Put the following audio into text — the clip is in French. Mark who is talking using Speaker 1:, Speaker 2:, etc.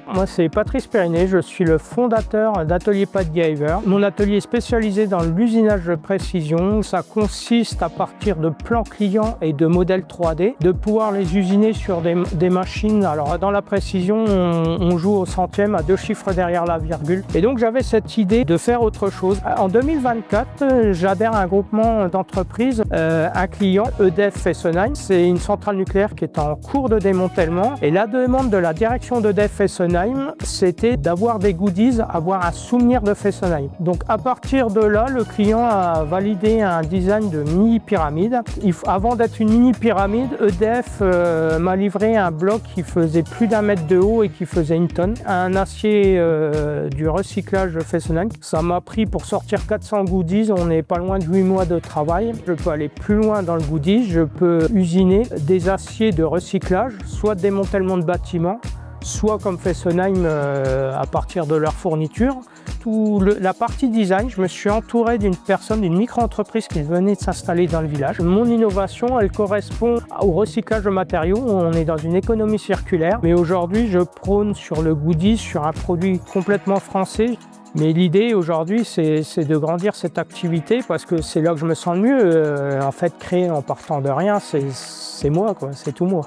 Speaker 1: Moi, c'est Patrice Périnet, je suis le fondateur d'Atelier Padgiver. Mon atelier est spécialisé dans l'usinage de précision. Ça consiste à partir de plans clients et de modèles 3D, de pouvoir les usiner sur des machines. Alors, dans la précision, on joue au centième à 2 chiffres derrière la virgule. Et donc, j'avais cette idée de faire autre chose. En 2024, j'adhère à un groupement d'entreprises, un client, EDF Fessenheim. C'est une centrale nucléaire qui est en cours de démantèlement. Et la demande de la direction d'EDF Fessenheim, c'était d'avoir des goodies, avoir un souvenir de Fessenheim. Donc à partir de là, le client a validé un design de mini-pyramide. Avant d'être une mini-pyramide, EDF m'a livré un bloc qui faisait plus d'1 mètre de haut et qui faisait 1 tonne. Un acier du recyclage de Fessenheim. Ça m'a pris pour sortir 400 goodies, on n'est pas loin de 8 mois de travail. Je peux aller plus loin dans le goodies, je peux usiner des aciers de recyclage, soit de démantèlement de bâtiments, soit comme Fessenheim à partir de leur fourniture. La partie design, je me suis entouré d'une micro-entreprise qui venait de s'installer dans le village. Mon innovation, elle correspond au recyclage de matériaux. On est dans une économie circulaire, mais aujourd'hui, je prône sur le goodies, sur un produit complètement français. Mais l'idée aujourd'hui, c'est de grandir cette activité parce que c'est là que je me sens le mieux. En fait, créer en partant de rien, c'est moi, quoi, c'est tout moi.